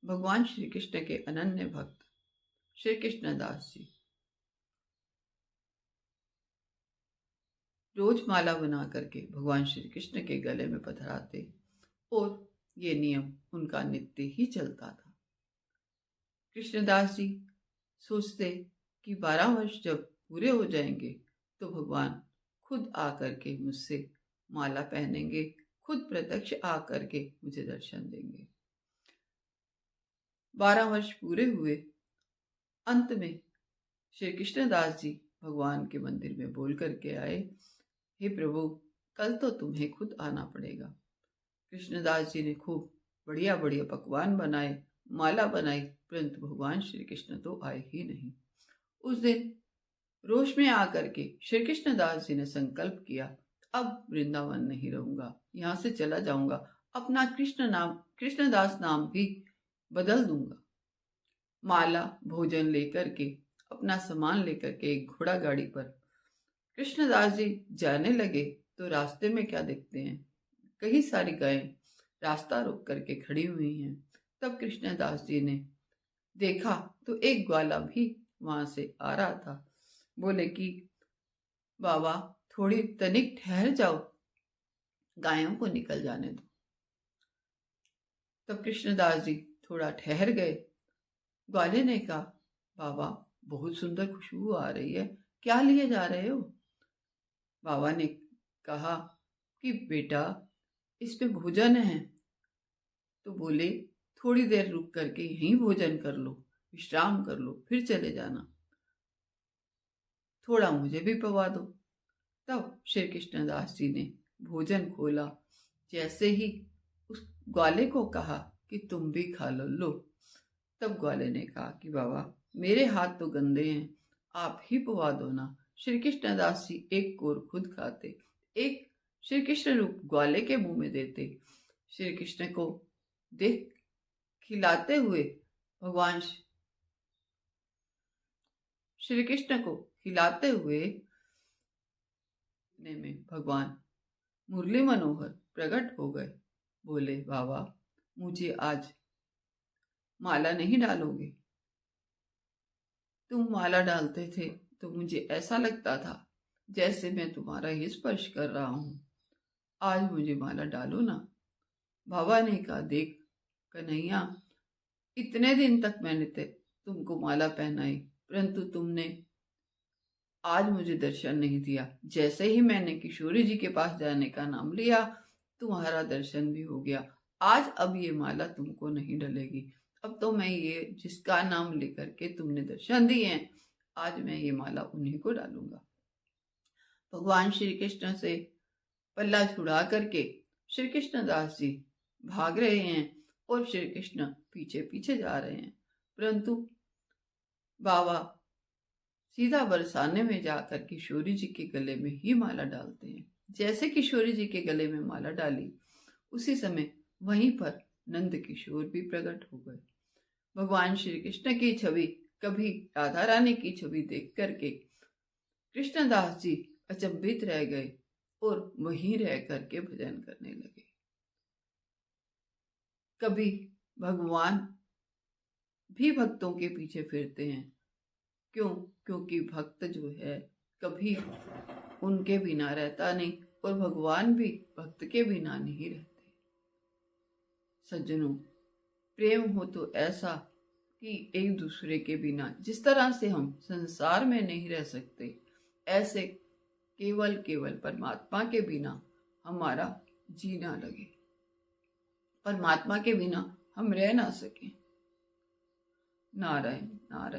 भगवान श्री कृष्ण के अनन्य भक्त श्री कृष्णदास जी रोज माला बना करके भगवान श्री कृष्ण के गले में पधराते और ये नियम उनका नित्य ही चलता था। कृष्णदास जी सोचते कि 12 वर्ष जब पूरे हो जाएंगे तो भगवान खुद आकर के मुझसे माला पहनेंगे, खुद प्रत्यक्ष आकर के मुझे दर्शन देंगे। 12 वर्ष पूरे हुए। अंत में श्री कृष्णदास जी भगवान के मंदिर में बोल करके आए, हे प्रभु, कल तो तुम्हें खुद आना पड़ेगा। कृष्णदास जी ने खूब बढ़िया बढ़िया पकवान बनाए, माला बनाई, परंतु भगवान श्री कृष्ण तो आए ही नहीं। उस दिन रोष में आकर के श्री कृष्णदास जी ने संकल्प किया, अब वृंदावन नहीं रहूंगा, यहाँ से चला जाऊंगा, अपना कृष्णदास नाम भी बदल दूंगा। माला, भोजन लेकर के, अपना सामान लेकर के एक घोड़ा गाड़ी पर कृष्णदास जी जाने लगे तो रास्ते में क्या देखते हैं, कई सारी गायें रास्ता रोक करके खड़ी हुई हैं। तब कृष्णदास जी ने देखा तो एक ग्वाला भी वहां से आ रहा था। बोले कि बाबा, थोड़ी तनिक ठहर जाओ, गायों को निकल जाने दो। तब कृष्णदास जी थोड़ा ठहर गए। ग्वाले ने कहा, बाबा, बहुत सुंदर खुशबू आ रही है, क्या लिए जा रहे हो? बाबा ने कहा कि बेटा, इसमें भोजन है। तो बोले, थोड़ी देर रुक करके यहीं भोजन कर लो, विश्राम कर लो, फिर चले जाना, थोड़ा मुझे भी पवा दो। तब श्री कृष्णदास जी ने भोजन खोला। जैसे ही उस ग्वाले को कहा कि तुम भी खा लो, तब ग्वाले ने कहा कि बाबा, मेरे हाथ तो गंदे हैं, आप ही पवा दो ना। श्री कृष्णदास जी एक कोर खुद खाते, एक श्री कृष्ण रूप ग्वाले के मुंह में देते। श्री कृष्ण को देख खिलाते हुए भगवान श्री कृष्ण को खिलाते हुए में भगवान मुरली मनोहर प्रकट हो गए। बोले, बाबा, मुझे आज माला नहीं डालोगे? तुम माला डालते थे तो मुझे ऐसा लगता था जैसे मैं तुम्हारा ही स्पर्श कर रहा हूं, आज मुझे माला डालो ना। बाबा ने कहा, देख कन्हैया, इतने दिन तक मैंने तुमको माला पहनाई, परंतु तुमने आज मुझे दर्शन नहीं दिया। जैसे ही मैंने किशोरी जी के पास जाने का नाम लिया, तुम्हारा दर्शन भी हो गया। आज अब ये माला तुमको नहीं डलेगी। अब तो मैं ये जिसका नाम लेकर के तुमने दर्शन दिए हैं, आज मैं ये माला उन्हीं को डालूंगा। भगवान श्री कृष्ण से पल्ला छुड़ा करके श्री कृष्णदास जी भाग रहे हैं और श्री कृष्ण पीछे पीछे जा रहे हैं, परंतु बाबा सीधा बरसाने में जाकर किशोरी जी के गले में ही माला डालते हैं। जैसे किशोरी जी के गले में माला डाली, उसी समय वहीं पर नंद किशोर भी प्रकट हो गए। भगवान श्री कृष्ण की छवि, कभी राधा रानी की छवि देख करके कृष्णदास जी अचंभित रह गए और वहीं रह करके भजन करने लगे। कभी भगवान भी भक्तों के पीछे फिरते हैं। क्यों? क्योंकि भक्त जो है कभी उनके बिना रहता नहीं और भगवान भी भक्त के बिना नहीं रहते। सज्जनों, प्रेम हो तो ऐसा कि एक दूसरे के बिना जिस तरह से हम संसार में नहीं रह सकते, ऐसे केवल परमात्मा के बिना हमारा जीना लगे, परमात्मा के बिना हम रह ना सकें। नारायण नारायण।